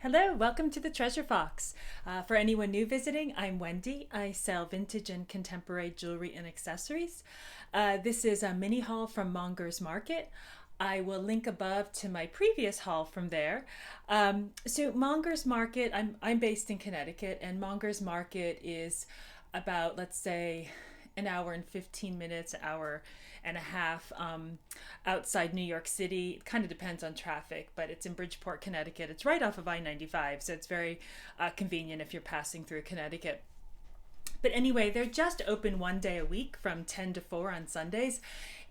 Hello, welcome to the Treasure Fox. For anyone new visiting, I'm Wendy. I sell vintage and contemporary jewelry and accessories. This is a mini haul from Mongers Market. I will link above to my previous haul from there. So Mongers Market, I'm based in Connecticut, and Mongers Market is about, let's say, an hour and 15 minutes, hour and a half outside New York City. It kind of depends on traffic, but it's in Bridgeport, Connecticut. It's right off of I-95, so it's very convenient if you're passing through Connecticut. But anyway, they're just open one day a week from 10 to 4 on Sundays.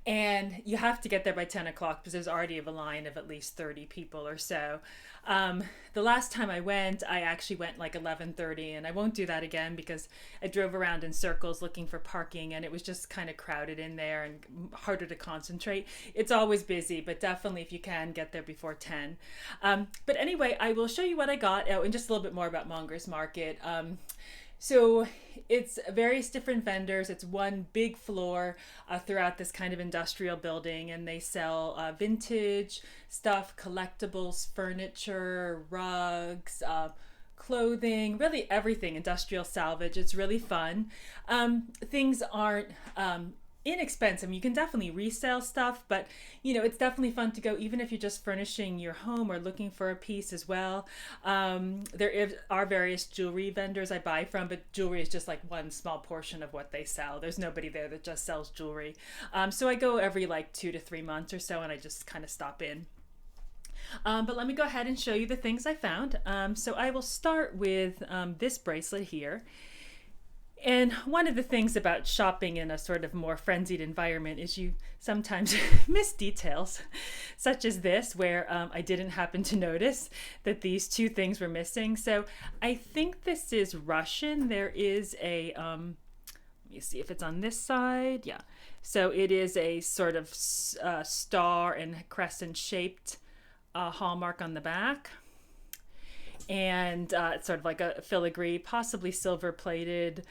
And you have to get there by 10 o'clock because there's already a line of at least 30 people or so. The last time I went, I actually went like 11:30, and I won't do that again because I drove around in circles looking for parking, and it was just kind of crowded in there and harder to concentrate. It's always busy, but definitely if you can, get there before 10. But anyway, I will show you what I got and just a little bit more about Mongers Market. So it's various different vendors. It's one big floor throughout this kind of industrial building, and they sell vintage stuff, collectibles, furniture, rugs, clothing, really everything, industrial salvage. It's really fun. Things aren't inexpensive. I mean, you can definitely resell stuff, but it's definitely fun to go even if you're just furnishing your home or looking for a piece as well. Are various jewelry vendors I buy from, but jewelry is just like one small portion of what they sell. There's nobody there that just sells jewelry. So I go every like 2 to 3 months or so, and I just kind of stop in. But let me go ahead and show you the things I found. So I will start with this bracelet here. And one of the things about shopping in a sort of more frenzied environment is you sometimes miss details, such as this, where I didn't happen to notice that these two things were missing. So I think this is Russian. There is a, let me see if it's on this side. Yeah. So it is a sort of star and crescent shaped hallmark on the back. And it's sort of like a filigree, possibly silver plated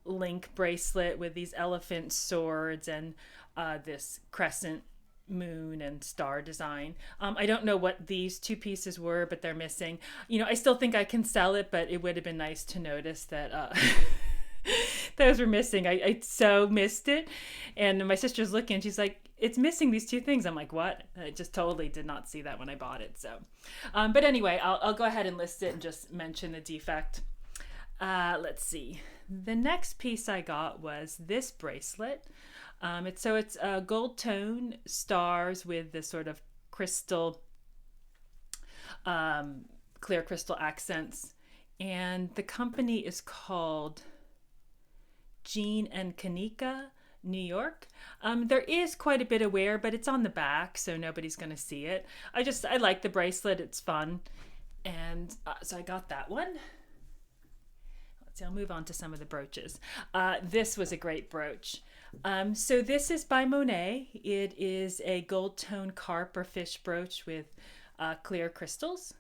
link bracelet with these elephant swords and this crescent moon and star design. I don't know what these two pieces were, but they're missing. I still think I can sell it, but it would have been nice to notice that those were missing. I so missed it. And my sister's looking, she's like, it's missing these two things. I'm like, what? I just totally did not see that when I bought it. So, but anyway, I'll go ahead and list it and just mention the defect. Let's see. The next piece I got was this bracelet. It's gold tone stars with this sort of crystal, clear crystal accents. And the company is called Jean and Kanika, New York. There is quite a bit of wear, but it's on the back, so nobody's going to see it. I like the bracelet. It's fun. And so I got that one. So I'll move on to some of the brooches. This was a great brooch. So this is by Monet. It is a gold tone carp or fish brooch with clear crystals.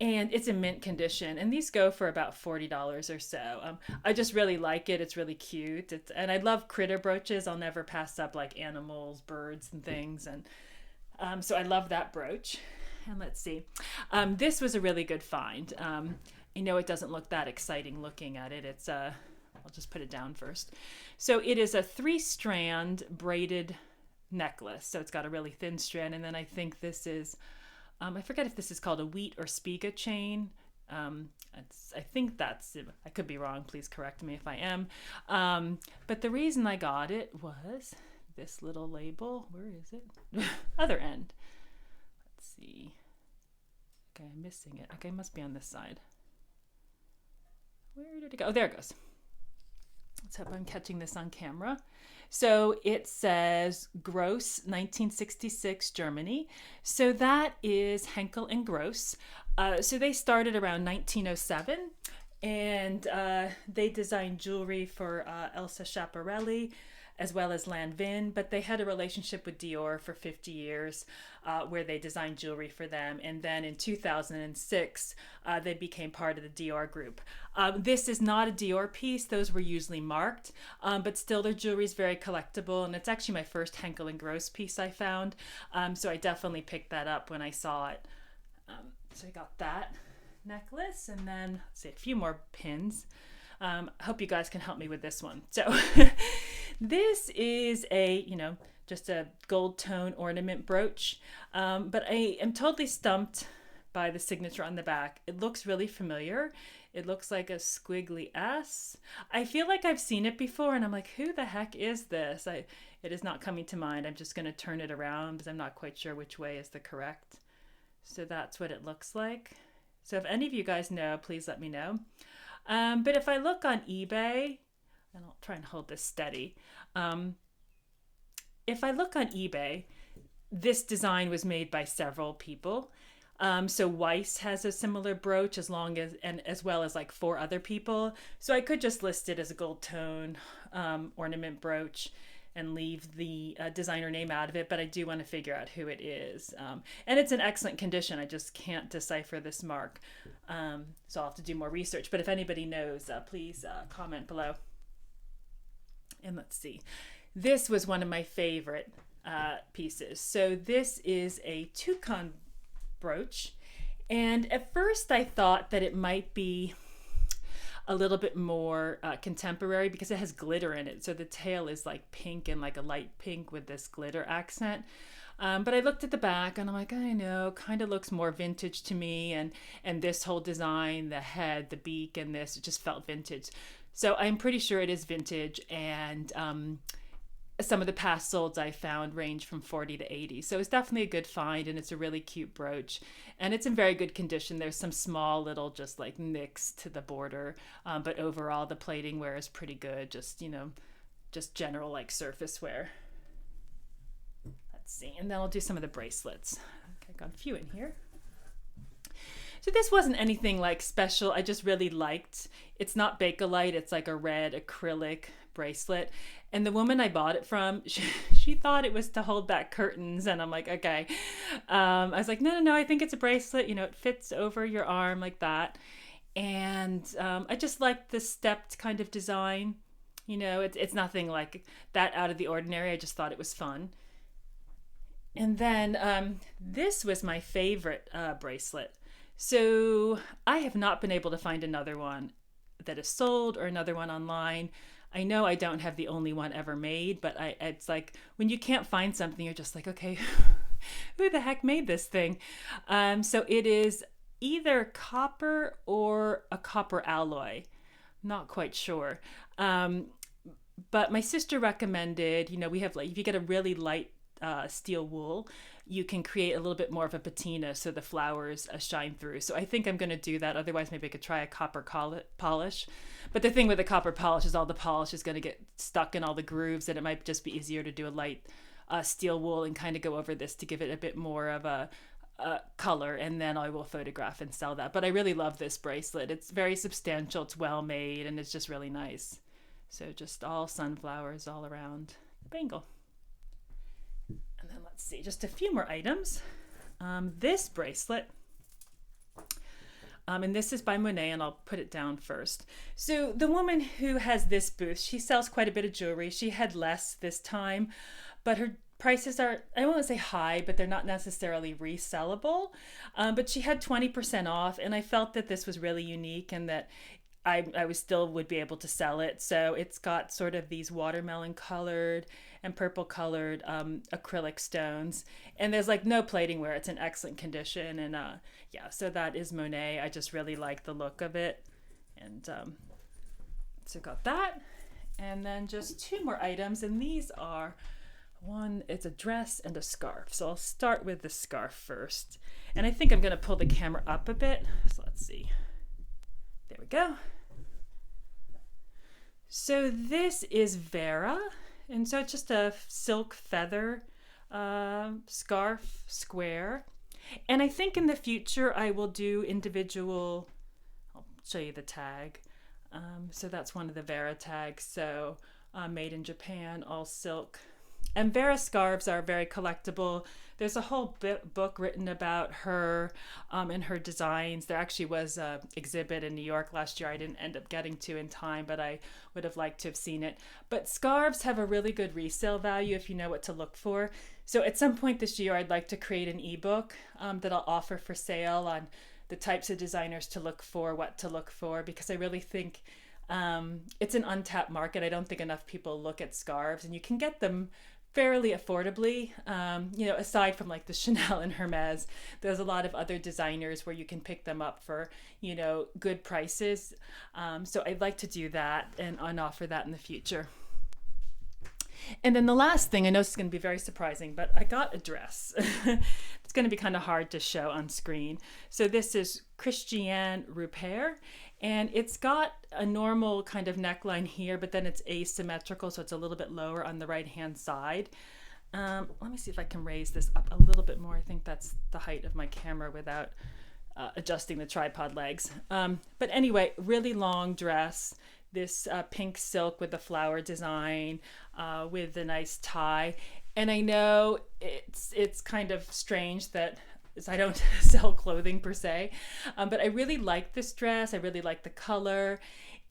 And it's in mint condition. And these go for about $40 or so. I just really like it. It's really cute. And I love critter brooches. I'll never pass up like animals, birds, and things. And so I love that brooch. And let's see. This was a really good find. It doesn't look that exciting looking at it. I'll just put it down first. So it is a 3-strand braided necklace. So it's got a really thin strand. And then I think this is, I forget if this is called a wheat or spiga chain. I think that's it. I could be wrong. Please correct me if I am. But the reason I got it was this little label. Where is it? Other end. Let's see. Okay, I'm missing it. Okay, it must be on this side. Where did it go? Oh, there it goes. Let's hope I'm catching this on camera. So it says Gross 1966 Germany. So that is Henkel and Gross. So they started around 1907, and they designed jewelry for Elsa Schiaparelli as well as Lanvin, but they had a relationship with Dior for 50 years where they designed jewelry for them. And then in 2006, they became part of the Dior group. This is not a Dior piece. Those were usually marked, but still their jewelry is very collectible. And it's actually my first Henkel and Gross piece I found. So I definitely picked that up when I saw it. So I got that necklace, and then let's see, a few more pins. I hope you guys can help me with this one. So this is a, just a gold tone ornament brooch, but I am totally stumped by the signature on the back. It looks really familiar. It looks like a squiggly S. I feel like I've seen it before, and I'm like, who the heck is this? It is not coming to mind. I'm just going to turn it around because I'm not quite sure which way is the correct. So that's what it looks like. So if any of you guys know, please let me know. But if I look on eBay, and I'll try and hold this steady. If I look on eBay, this design was made by several people. So Weiss has a similar brooch as well as like 4 other people. So I could just list it as a gold tone ornament brooch and leave the designer name out of it, but I do want to figure out who it is. And it's in excellent condition. I just can't decipher this mark. So I'll have to do more research. But if anybody knows, please comment below. And let's see. This was one of my favorite pieces. So this is a toucan brooch. And at first I thought that it might be a little bit more contemporary because it has glitter in it. So the tail is like pink and like a light pink with this glitter accent. But I looked at the back and I'm like, I know, kind of looks more vintage to me. And this whole design, the head, the beak, and this, it just felt vintage. So I'm pretty sure it is vintage. And some of the past solds I found range from 40 to 80. So it's definitely a good find, and it's a really cute brooch. And it's in very good condition. There's some small little just like nicks to the border. But overall, the plating wear is pretty good. Just, just general like surface wear. Let's see. And then I'll do some of the bracelets. Okay, got a few in here. So this wasn't anything like special. I just really liked, it's not Bakelite. It's like a red acrylic bracelet. And the woman I bought it from, she thought it was to hold back curtains. And I'm like, okay. I was like, no, I think it's a bracelet. It fits over your arm like that. And I just liked the stepped kind of design. It's nothing like that out of the ordinary. I just thought it was fun. And then this was my favorite bracelet. So I have not been able to find another one that is sold or another one online. I know I don't have the only one ever made, but it's like when you can't find something, you're just like, okay, who the heck made this thing? So it is either copper or a copper alloy. Not quite sure. But my sister recommended, we have like, if you get a really light steel wool, you can create a little bit more of a patina so the flowers shine through. So I think I'm going to do that. Otherwise, maybe I could try a copper polish. But the thing with the copper polish is all the polish is going to get stuck in all the grooves, and it might just be easier to do a light steel wool and kind of go over this to give it a bit more of a color, and then I will photograph and sell that. But I really love this bracelet. It's very substantial, it's well made, and it's just really nice. So just all sunflowers all around the bangle. And then let's see, just a few more items. This bracelet, and this is by Monet, and I'll put it down first. So the woman who has this booth, she sells quite a bit of jewelry. She had less this time, but her prices are, I don't want to say high, but they're not necessarily resellable. But she had 20% off, and I felt that this was really unique and that I was still would be able to sell it. So it's got sort of these watermelon colored and purple colored acrylic stones, and there's like no plating wear. It's in excellent condition, and yeah, so that is Monet. I just really like the look of it, and so got that. And then just 2 more items, and these are it's a dress and a scarf. So I'll start with the scarf first, and I think I'm going to pull the camera up a bit. So let's see. There we go. So this is Vera, and so it's just a silk feather scarf square. And I think in the future I will do individual, I'll show you the tag. So that's one of the Vera tags. So made in Japan, all silk. And Vera's scarves are very collectible. There's a whole book written about her and her designs. There actually was an exhibit in New York last year I didn't end up getting to in time, but I would have liked to have seen it. But scarves have a really good resale value if you know what to look for. So at some point this year, I'd like to create an ebook that I'll offer for sale on the types of designers to look for, what to look for, because I really think it's an untapped market. I don't think enough people look at scarves, and you can get them fairly affordably. Aside from like the Chanel and Hermes, there's a lot of other designers where you can pick them up for, good prices. So I'd like to do that and offer that in the future. And then the last thing, I know this is going to be very surprising, but I got a dress. It's going to be kind of hard to show on screen. So this is Christiane Rupert, and it's got a normal kind of neckline here, but then it's asymmetrical, so it's a little bit lower on the right-hand side. Let me see if I can raise this up a little bit more. I think that's the height of my camera without adjusting the tripod legs. But anyway, really long dress. This pink silk with the flower design, with a nice tie. And I know it's kind of strange that I don't sell clothing per se, but I really like this dress. I really like the color.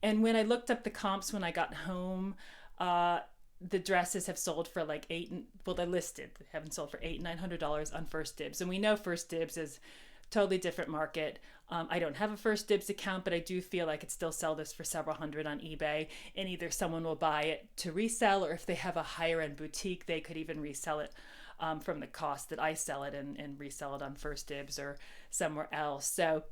And when I looked up the comps when I got home, the dresses have sold for like they're listed. They haven't sold for $800 and $900 on First Dibs. And we know First Dibs is totally different market. I don't have a First Dibs account, but I do feel I could still sell this for several hundred on eBay, and either someone will buy it to resell, or if they have a higher end boutique, they could even resell it from the cost that I sell it and resell it on First Dibs or somewhere else. So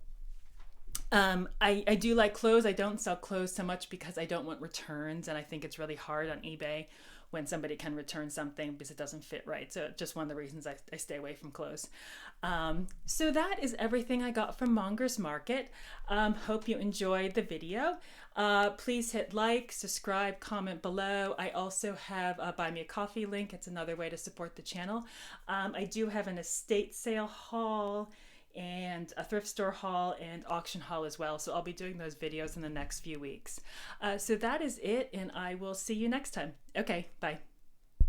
I do like clothes. I don't sell clothes so much because I don't want returns, and I think it's really hard on eBay when somebody can return something because it doesn't fit right. So just one of the reasons I stay away from clothes. So that is everything I got from Mongers Market. Hope you enjoyed the video. Please hit like, subscribe, comment below. I also have a Buy Me a Coffee link. It's another way to support the channel. I do have an estate sale haul and a thrift store haul and auction haul as well. So I'll be doing those videos in the next few weeks. So that is it, and I will see you next time. Okay, bye.